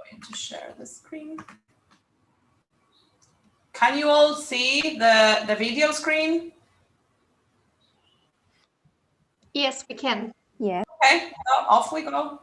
going to share the screen. Can you all see the video screen? Yes, we can. Yeah. Okay, so off we go.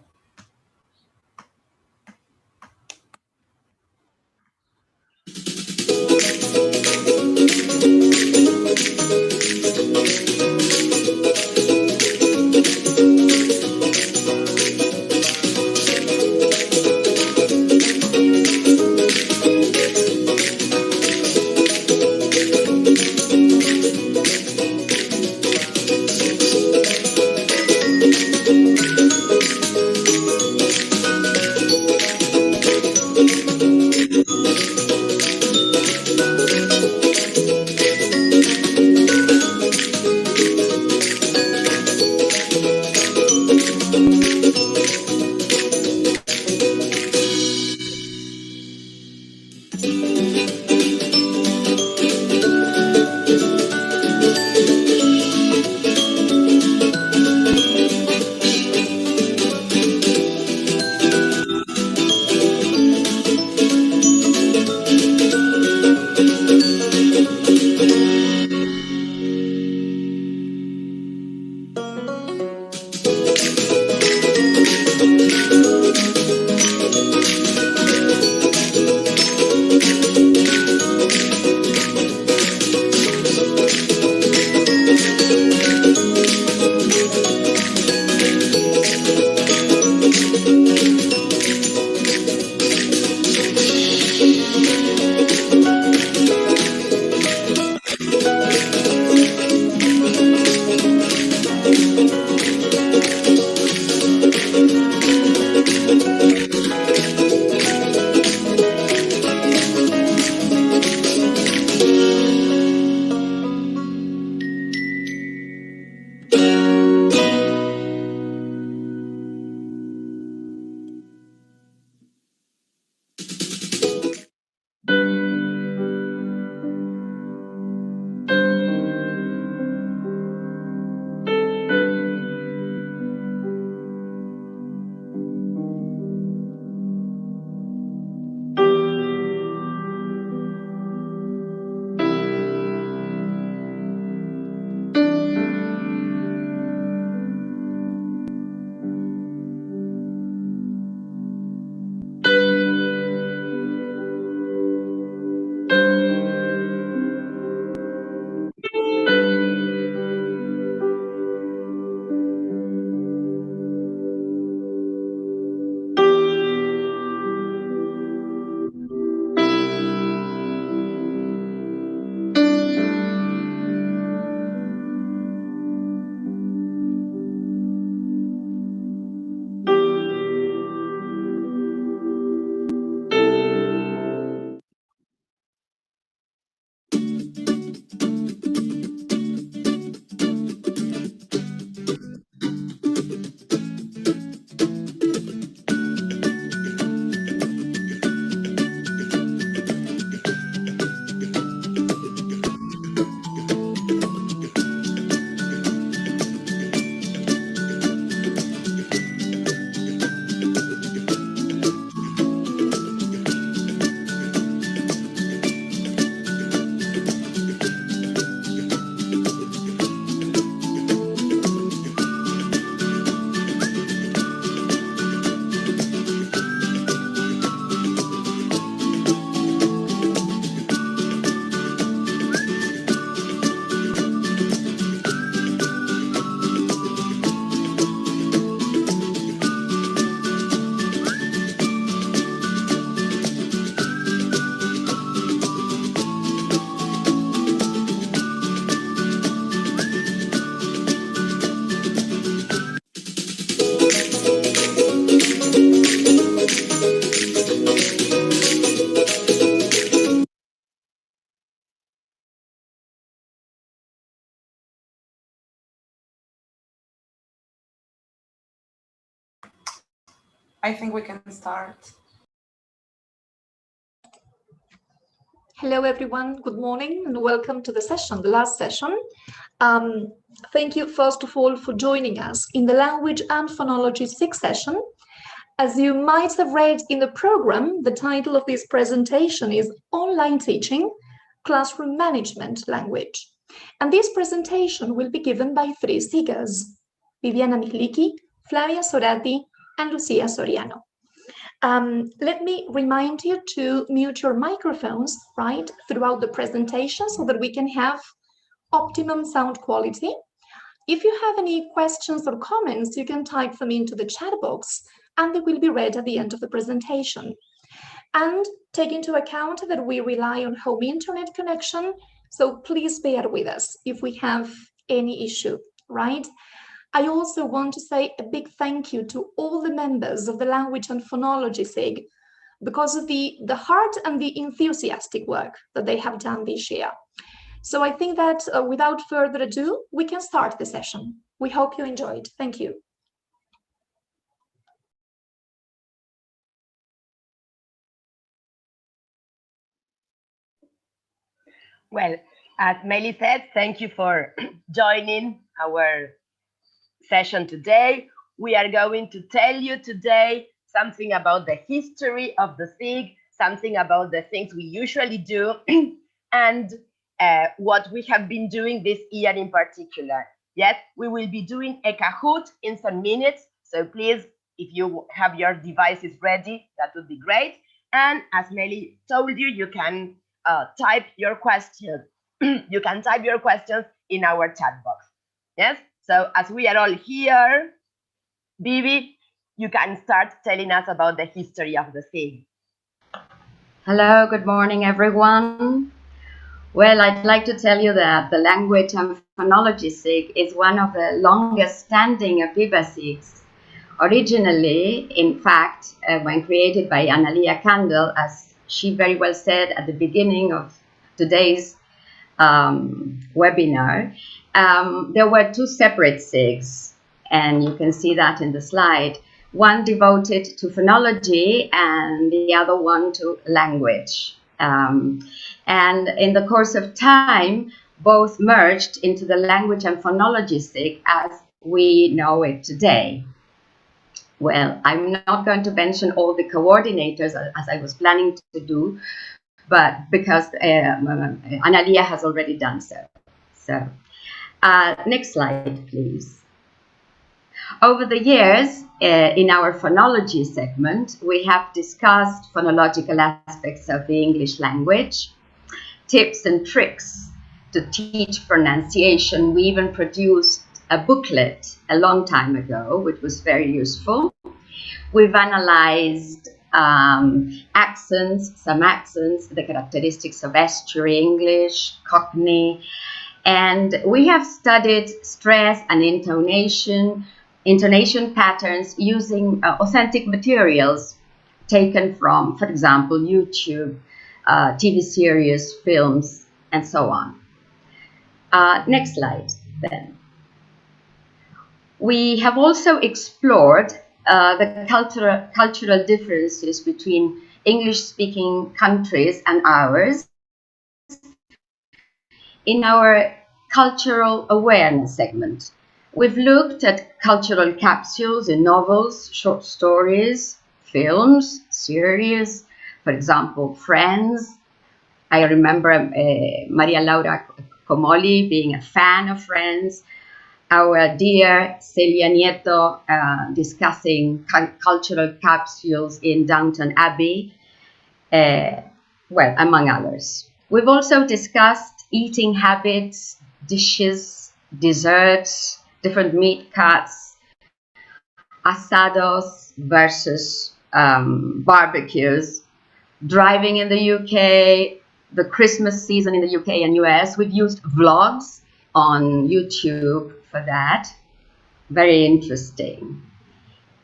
I think we can start. Hello, everyone. Good morning and welcome to the session, the last session. Thank you, first of all, for joining us in the Language and Phonology SIG session. As you might have read in the program, the title of this presentation is Online Teaching, Classroom Management Language. And this presentation will be given by three SIGs, Viviana Mihliki, Flavia Sorati, and Lucia Soriano. Let me remind you to mute your microphones, right, throughout the presentation so that we can have optimum sound quality. If you have any questions or comments, you can type them into the chat box and they will be read at the end of the presentation. And take into account that we rely on home internet connection, so please bear with us if we have any issue, right? I also want to say a big thank you to all the members of the Language and Phonology SIG because of the heart and the enthusiastic work that they have done this year. So I think that without further ado, we can start the session. We hope you enjoyed. Thank you. Well, as Meli said, thank you for joining our session today. We are going to tell you today something about the history of the SIG, something about the things we usually do, and what we have been doing this year in particular. Yes, we will be doing a Kahoot in some minutes, so please, if you have your devices ready, that would be great. And as Meli told you, you can type your questions. You can type your questions in our chat box. Yes. So as we are all here, Bibi, you can start telling us about the history of the SIG. Hello, good morning, everyone. Well, I'd like to tell you that the Language and Phonology SIG is one of the longest standing APIBA SIGs. Originally, in fact, when created by Analia Kandel, as she very well said at the beginning of today's webinar, there were two separate SIGs, and you can see that in the slide. One devoted to phonology and the other one to language. And in the course of time, both merged into the Language and Phonology SIG as we know it today. Well, I'm not going to mention all the coordinators as I was planning to do, but because Analia has already done so. So, next slide, please. Over the years, in our phonology segment, we have discussed phonological aspects of the English language, tips and tricks to teach pronunciation. We even produced a booklet a long time ago, which was very useful. We've analyzed accents, some accents, the characteristics of estuary English, Cockney, and we have studied stress and intonation patterns using authentic materials taken from, for example, YouTube, TV series, films, and so on. Next slide, then. We have also explored the cultural differences between English-speaking countries and ours in our cultural awareness segment. We've looked at cultural capsules in novels, short stories, films, series, for example, Friends. I remember Maria Laura Comoli being a fan of Friends. Our dear Celia Nieto discussing cultural capsules in Downton Abbey, well, among others. We've also discussed eating habits, dishes, desserts, different meat cuts, asados versus barbecues, driving in the UK, the Christmas season in the UK and US. We've used vlogs on YouTube for that. Very interesting.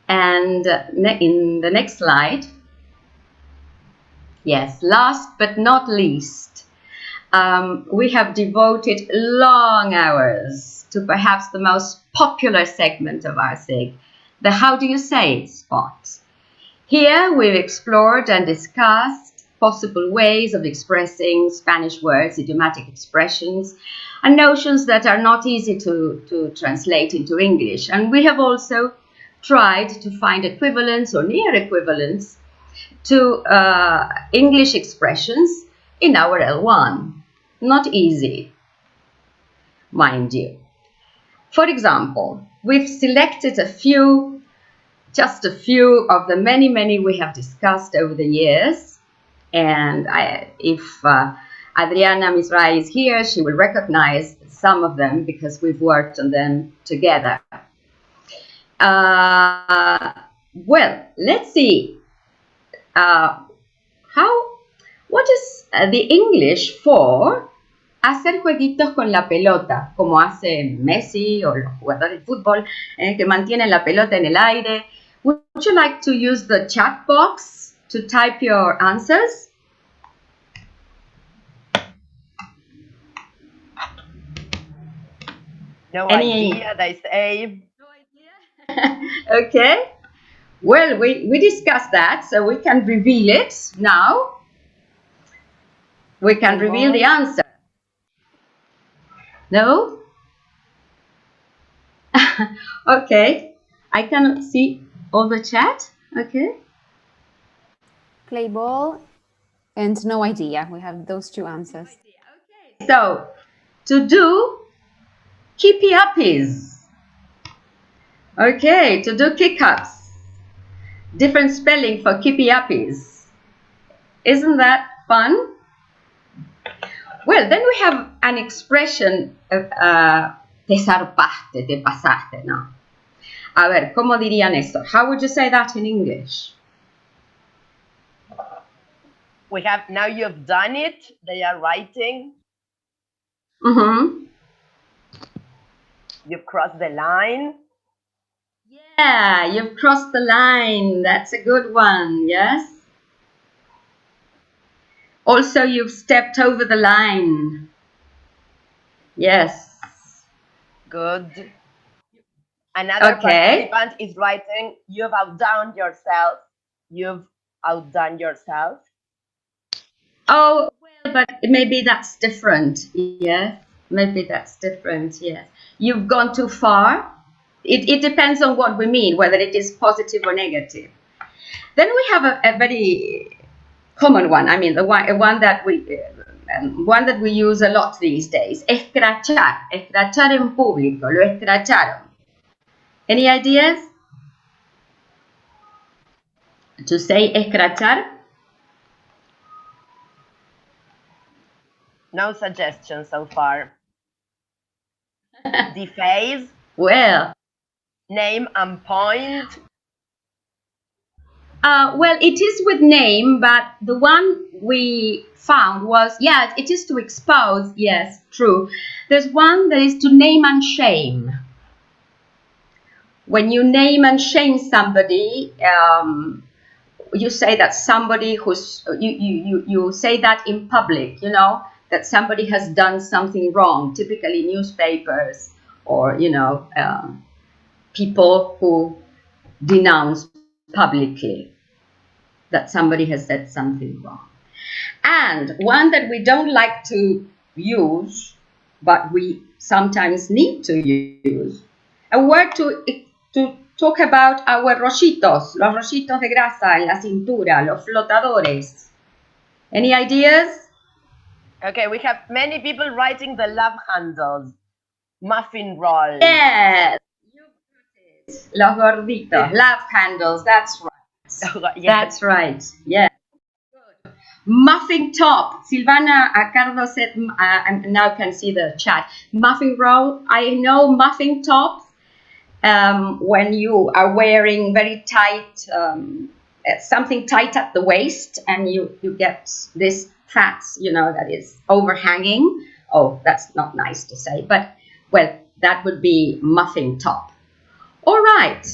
And in the next slide, yes, last but not least, we have devoted long hours to perhaps the most popular segment of our SIG, the How Do You Say It spot. Here we've explored and discussed possible ways of expressing Spanish words, idiomatic expressions, and notions that are not easy to translate into English. And we have also tried to find equivalents or near equivalents to English expressions in our L1. Not easy, mind you. For example, we've selected just a few of the many we have discussed over the years. And if Adriana Misrai is here, she will recognize some of them because we've worked on them together. Well, let's see. What is the English for hacer jueguitos con la pelota, como hace Messi o los jugadores de fútbol que mantienen la pelota en el aire? Would you like to use the chat box to type your answers? No idea, they say. No idea. Okay. Well, we discussed that, so we can reveal it now. We can reveal the answer. No? Okay. I cannot see all the chat. Okay. Play ball and no idea. We have those two answers. Okay. So, to do keepy uppies. Okay, to do kick-ups. Different spelling for keepy uppies. Isn't that fun? Well, then we have an expression, te zarpaste, te pasaste, no? A ver, ¿cómo dirían esto? How would you say that in English? We have, now you've done it, they are writing. Mm-hmm. You've crossed the line. Yeah, you've crossed the line. That's a good one, yes? Also, you've stepped over the line. Yes. Good. Another Okay. participant is writing, you've outdone yourself. You've outdone yourself. Oh, well, but maybe that's different. Yes, maybe that's different. Yes. You've gone too far. It depends on what we mean, whether it is positive or negative. Then we have a very common one. I mean, the one that we use a lot these days. Escrachar. Escrachar en público. Lo escracharon. Any ideas? To say escrachar? No suggestions so far. Deface. Well. Name and point. Well, it is with name, but the one we found was, yeah, it is to expose. Yes, true. There's one that is to name and shame. When you name and shame somebody, you say that somebody who's, you say that in public, you know, that somebody has done something wrong, typically newspapers or, you know, people who denounce publicly that somebody has said something wrong. And one that we don't like to use, but we sometimes need to use, a word to talk about our rollitos, los rollitos de grasa en la cintura, los flotadores. Any ideas? Okay, we have many people writing the love handles. Muffin roll. Yes. Los gorditos, love handles, that's right. Yes. That's right, yeah. Good. Muffin top. Silvana Accardo said, now can see the chat. Muffin roll. I know muffin tops when you are wearing very tight, something tight at the waist and you get this fat, you know, that is overhanging. Oh, that's not nice to say, but, well, that would be muffin top. All right,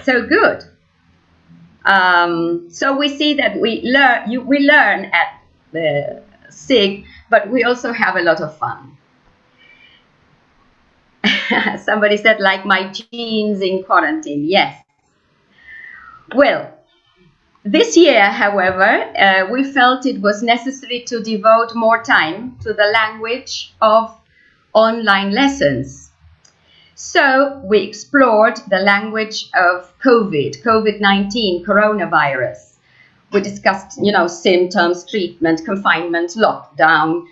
so good. So we see that we learn at the SIG, but we also have a lot of fun. Somebody said, like my jeans in quarantine. Yes. Well, this year, however, we felt it was necessary to devote more time to the language of online lessons. So we explored the language of COVID-19, coronavirus. We discussed, symptoms, treatment, confinement, lockdown,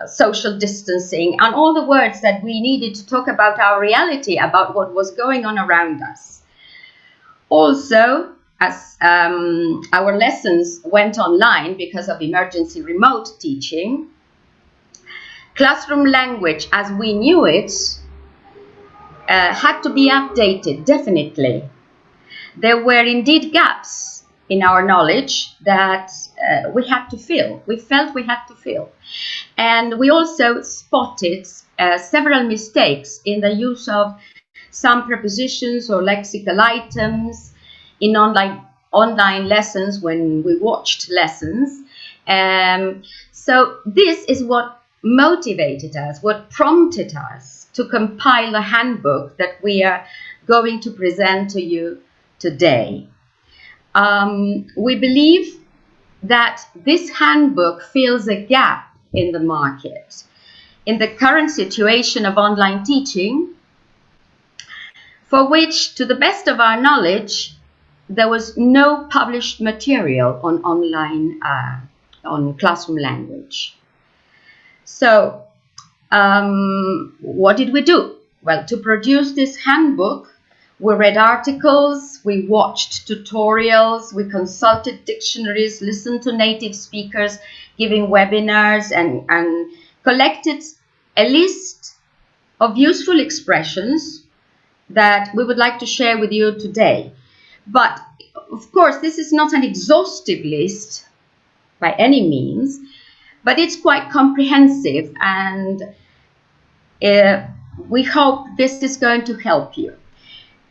social distancing, and all the words that we needed to talk about our reality, about what was going on around us. Also, as our lessons went online because of emergency remote teaching, classroom language as we knew it had to be updated, definitely. There were indeed gaps in our knowledge that we had to fill. We felt we had to fill. And we also spotted several mistakes in the use of some prepositions or lexical items in online lessons when we watched lessons. So this is what motivated us, what prompted us to compile a handbook that we are going to present to you today. We believe that this handbook fills a gap in the market. In the current situation of online teaching, for which, to the best of our knowledge, there was no published material on online, on classroom language. So, what did we do? Well, to produce this handbook, we read articles, we watched tutorials, we consulted dictionaries, listened to native speakers giving webinars, and collected a list of useful expressions that we would like to share with you today. But, of course, this is not an exhaustive list by any means, but it's quite comprehensive, and we hope this is going to help you.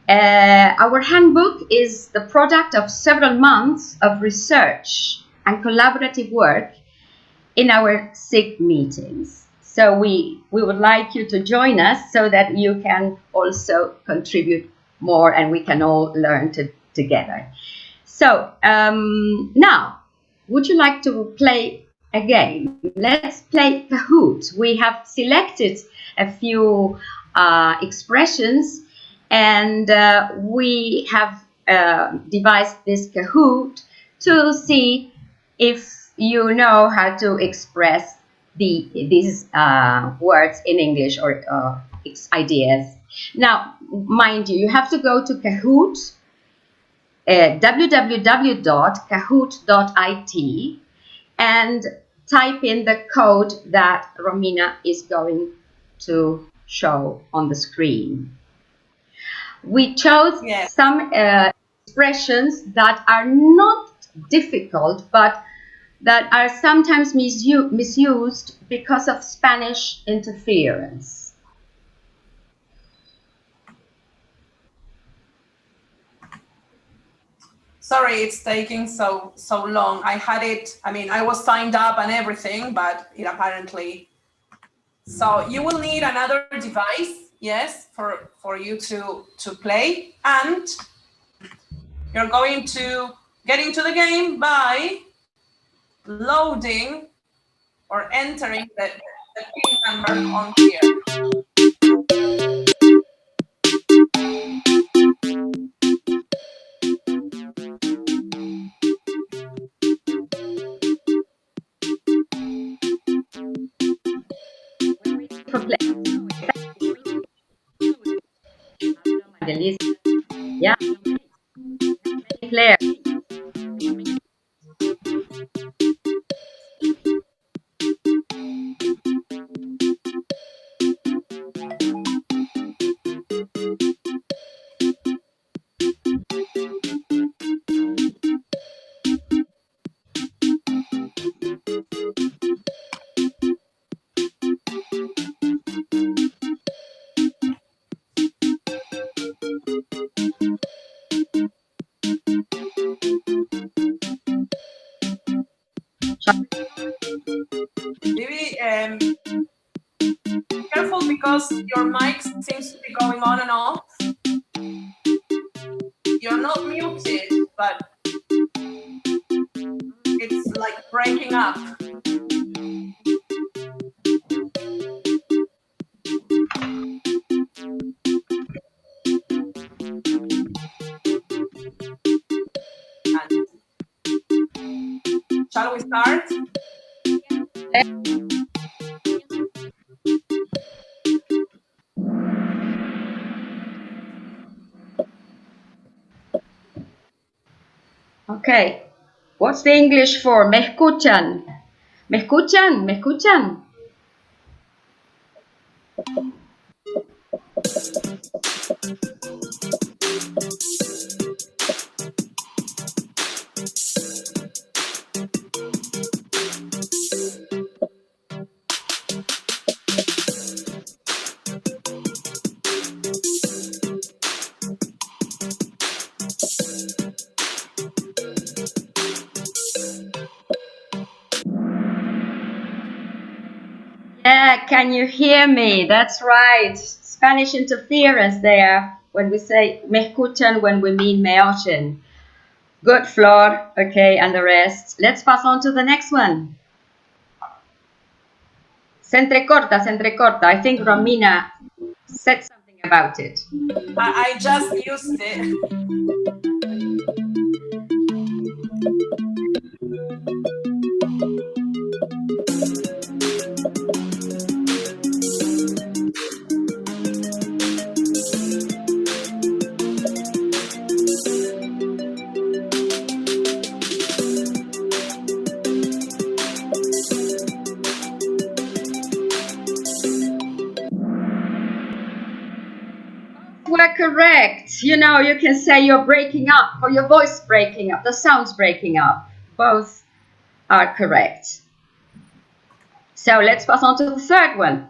Our handbook is the product of several months of research and collaborative work in our SIG meetings. So we would like you to join us so that you can also contribute more and we can all learn together. So now, would you like to play a game? Let's play Kahoot. We have selected a few expressions, and we have devised this Kahoot to see if you know how to express these words in English or ideas. Now, mind you, you have to go to Kahoot, www.kahoot.it, and type in the code that Romina is going to show on the screen. We chose some expressions that are not difficult, but that are sometimes misused because of Spanish interference. Sorry, it's taking so long. I had it, I was signed up and everything, but it apparently. So you will need another device, yes, for you to play, and you're going to get into the game by loading or entering the PIN number on here. Yeah. Claire. Maybe careful because your mic seems to be going on and off. You're not muted, but it's like breaking up. Shall we start? Okay. What's the English for me escuchan? ¿Me escuchan? ¿Me escuchan? Yeah, can you hear me? That's right. Spanish interference there when we say me escuchan, when we mean me oyen. Good, Flor. Okay, and the rest. Let's pass on to the next one. Se entrecorta, se entrecorta. I think Romina said something about it. I just used it. Were correct. You know, you can say you're breaking up or your voice breaking up, the sound's breaking up. Both are correct. So let's pass on to the third one.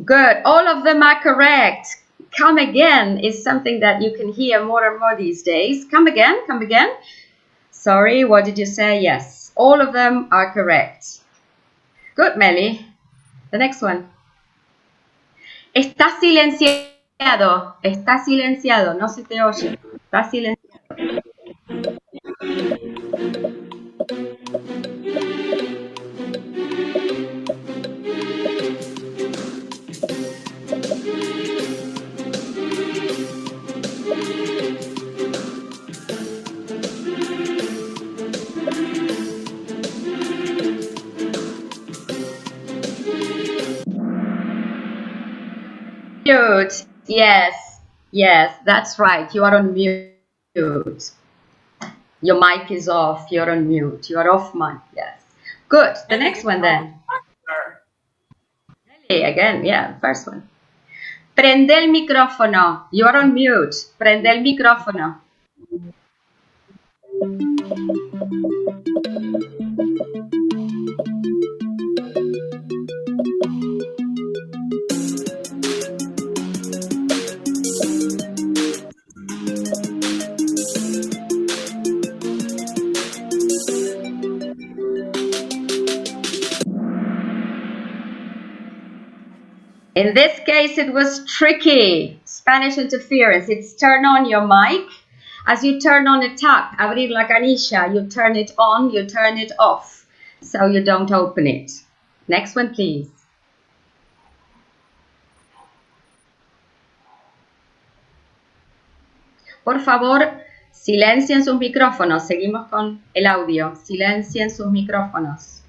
Good. All of them are correct. Come again is something that you can hear more and more these days. Come again, come again. Sorry, what did you say? Yes. All of them are correct. Good, Melly. The next one. Está silenciado. Está silenciado. No se te oye. Está silenciado. Mute. Yes, yes, that's right. You are on mute. Your mic is off. You're on mute. You are off mic. Yes. Good. The next one then. Hey, again, yeah, first one. Prende el micrófono. You are on mute. Prende el micrófono. In this case, it was tricky. Spanish interference. It's turn on your mic. As you turn on a tap, abrir la canilla, you turn it on, you turn it off, so you don't open it. Next one, please. Por favor, silencien sus micrófonos. Seguimos con el audio. Silencien sus micrófonos.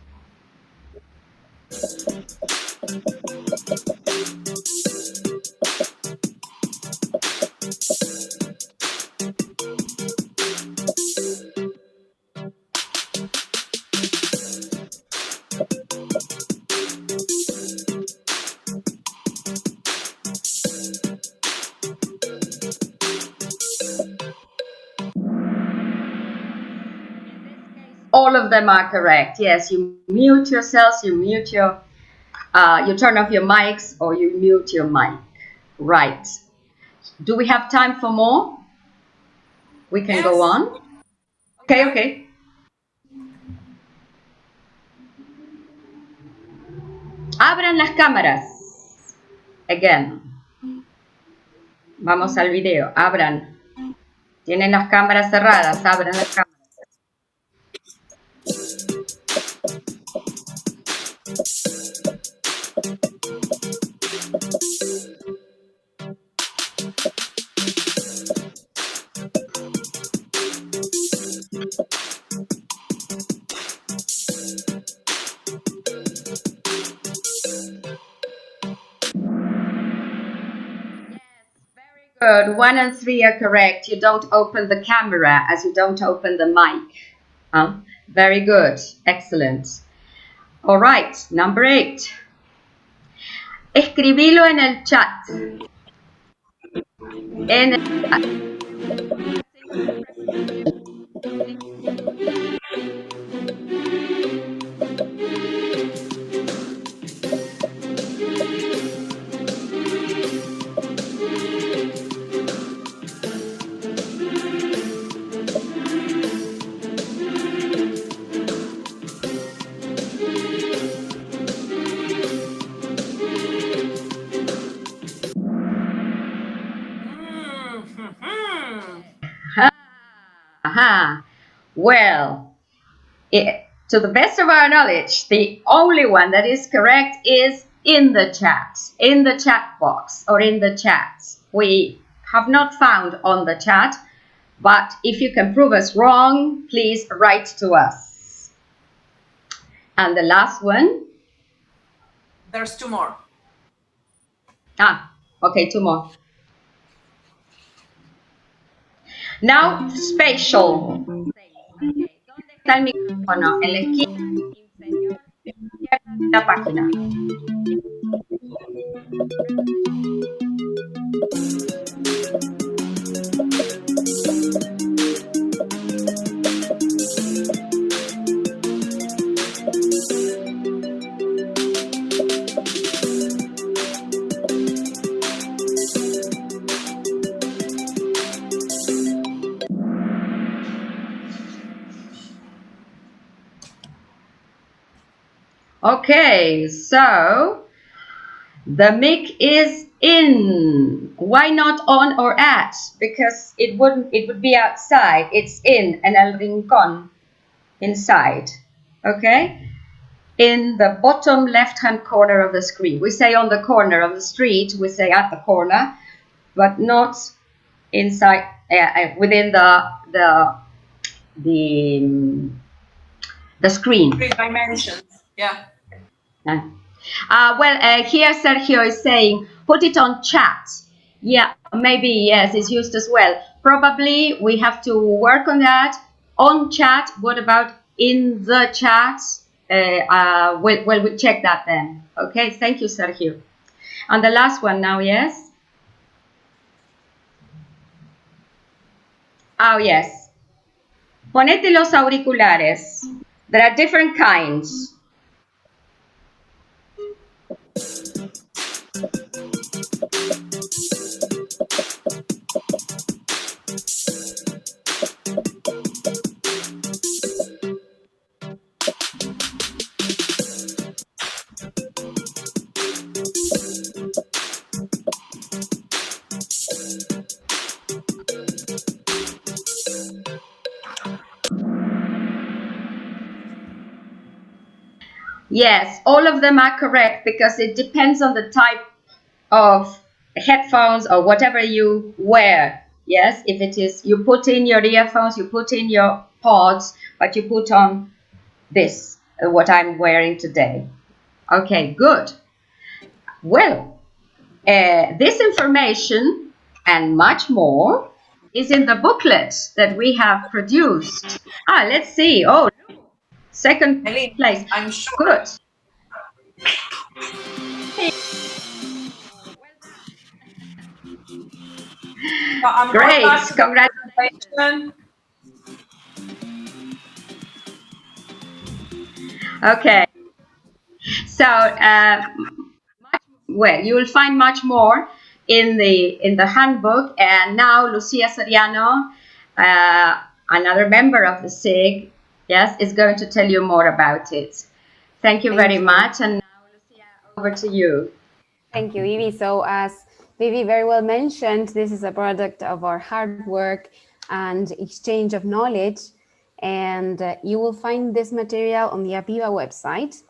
All of them are correct. Yes, you mute yourselves, you mute your, you turn off your mics or you mute your mic. Right. Do we have time for more? We can go on. Okay, okay. Abran las cámaras. Again. Vamos al video. Abran. Tienen las cámaras cerradas. Abran las cámaras. Good. 1 and 3 are correct. You don't open the camera as you don't open the mic. Very good. Excellent. All right. Number 8. Escribilo en el chat. En el chat. Well, to the best of our knowledge, the only one that is correct is in the chat box or in the chat. We have not found on the chat, but if you can prove us wrong, please write to us. And the last one? There's 2 more. Okay, 2 more. Now, spatial. ¿Dónde está el micrófono? En la esquina inferior izquierda de la página. Okay, so the mic is in. Why not on or at? Because it would be outside. It's in and el rincón, inside. Okay? In the bottom left-hand corner of the screen. We say on the corner of the street, we say at the corner, but not inside within the screen. 3 dimensions. Yeah. Well, here Sergio is saying, put it on chat. Yeah, maybe, yes, it's used as well. Probably we have to work on that. On chat, what about in the chat? We'll check that then. Okay, thank you, Sergio. And the last one now, yes? Oh, yes. Ponete los auriculares. There are different kinds. Yes, all of them are correct because it depends on the type of headphones or whatever you wear. Yes, if it is, you put in your earphones, you put in your pods, but you put on this, what I'm wearing today. Okay, good. Well, this information and much more is in the booklet that we have produced. Let's see. Oh, second place. I'm sure. Good. Great. Congratulations. Okay. So, well, you will find much more in the handbook. And now Lucia Soriano, another member of the SIG, yes, is going to tell you more about it. Thank you very much. And now, Lucia, over to you. Thank you, Vivi. So as Vivi very well mentioned, this is a product of our hard work and exchange of knowledge. And you will find this material on the APIBA website.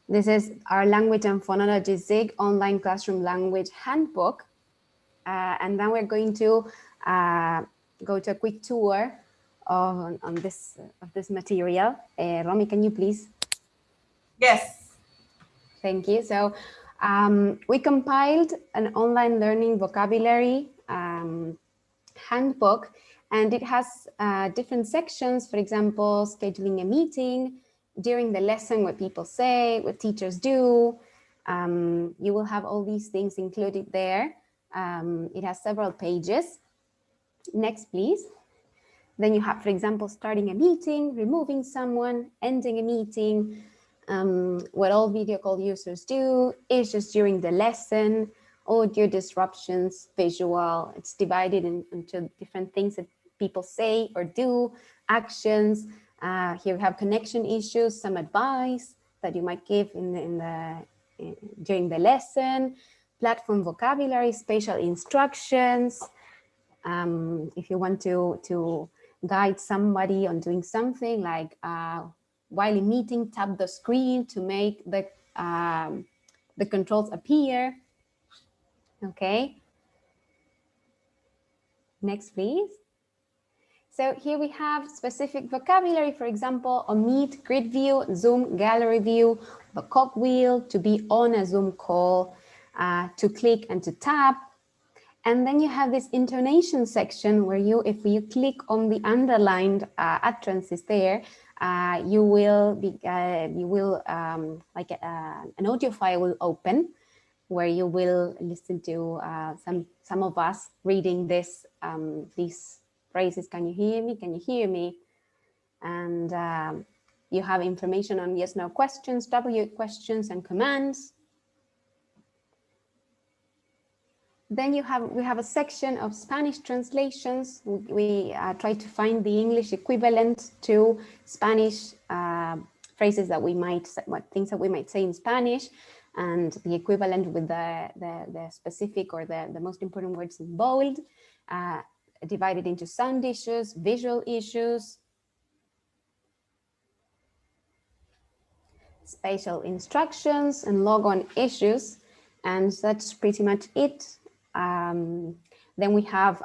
This is our Language and Phonology SIG Online Classroom Language Handbook. And then we're going to go to a quick tour of this material. Romy, can you please? Yes. Thank you. So we compiled an online learning vocabulary handbook, and it has different sections. For example, scheduling a meeting, during the lesson, what people say, what teachers do. You will have all these things included there. It has several pages. Next, please. Then you have, for example, starting a meeting, removing someone, ending a meeting. What all video call users do, is just during the lesson, audio disruptions, visual. It's divided into different things that people say or do, actions. Here we have connection issues, some advice that you might give during the lesson, platform vocabulary, spatial instructions. If you want to guide somebody on doing something like while in meeting, tap the screen to make the controls appear. Okay. Next, please. So here we have specific vocabulary, for example, on Meet, Grid View, Zoom, Gallery View, the cogwheel, to be on a Zoom call, to click and to tap. And then you have this intonation section where if you click on the underlined utterances there, you will like an audio file will open where you will listen to some of us reading these phrases. Can you hear me? Can you hear me? And you have information on yes, no questions, W questions and commands. Then we have a section of Spanish translations. We try to find the English equivalent to Spanish phrases that we might, things that we might say in Spanish, and the equivalent with the specific or the most important words in bold, divided into sound issues, visual issues, spatial instructions, and logon issues, and that's pretty much it. Then we have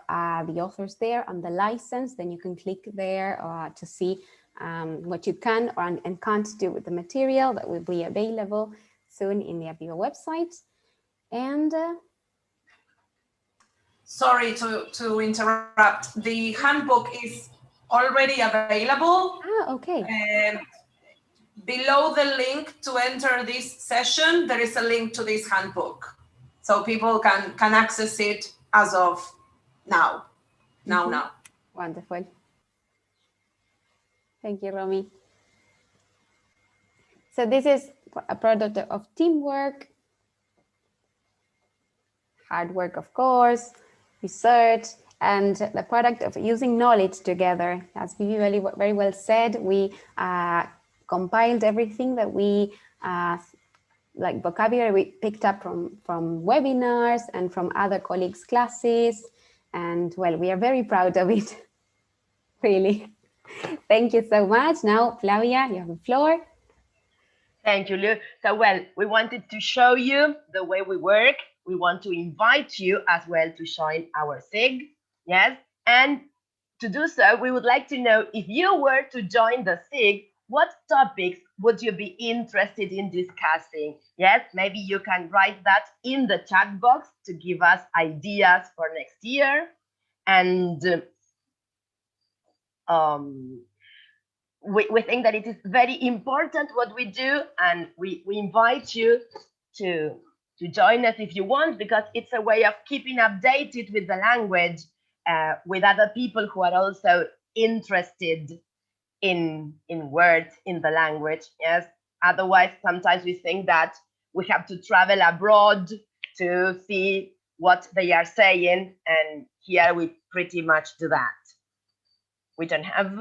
the authors there and the license. Then you can click there to see what you can and can't do with the material that will be available soon in the APIBA website. And sorry to interrupt. The handbook is already available. Okay. Below the link to enter this session, there is a link to this handbook. So people can access it as of now. Now. Wonderful. Thank you, Romy. So this is a product of teamwork, hard work, of course, research, and the product of using knowledge together. As Vivi very well said, we compiled everything that we like vocabulary we picked up from webinars and from other colleagues' classes. And well, we are very proud of it, really. Thank you so much. Now, Flavia, you have the floor. Thank you, Lu. So, well, we wanted to show you the way we work. We want to invite you as well to join our SIG, yes? And to do so, we would like to know if you were to join the SIG, what topics would you be interested in discussing? Yes, maybe you can write that in the chat box to give us ideas for next year. And we think that it is very important what we do, and we invite you to join us if you want, because it's a way of keeping updated with the language, with other people who are also interested in words in the language. Yes, otherwise sometimes we think that we have to travel abroad to see what they are saying, and here we pretty much do that. We don't have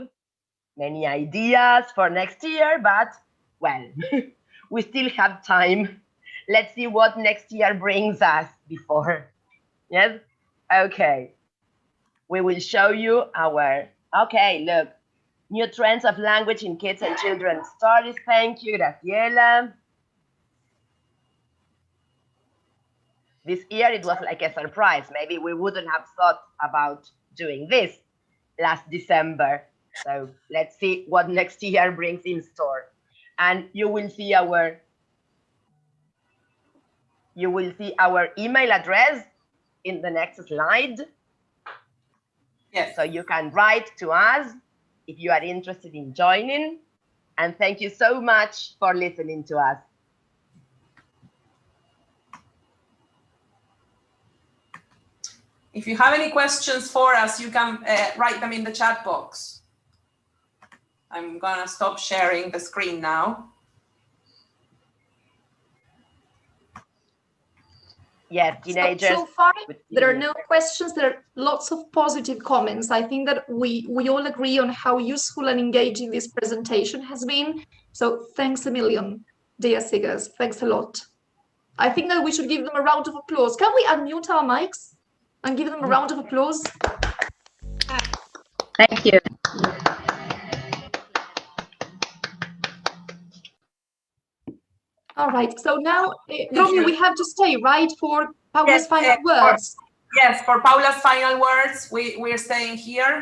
many ideas for next year, but well, we still have time. Let's see what next year brings us before. Yes? Okay. We will show you our, okay, look, new trends of language in kids and children's stories. Thank you, Graciela. This year it was like a surprise. Maybe we wouldn't have thought about doing this last December. So let's see what next year brings in store. And you will see our email address in the next slide. Yes. So you can write to us if you are interested in joining. And thank you so much for listening to us. If you have any questions for us, you can write them in the chat box. I'm gonna stop sharing the screen now. Yes, teenagers. So far, there are no questions. There are lots of positive comments. I think that we all agree on how useful and engaging this presentation has been. So thanks a million, dear SIGers. Thanks a lot. I think that we should give them a round of applause. Can we unmute our mics and give them a round of applause? Thank you. All right, so now, Romy, we have to stay, right, for Paula's Yes, final words. Yes, for Paula's final words, we're staying here.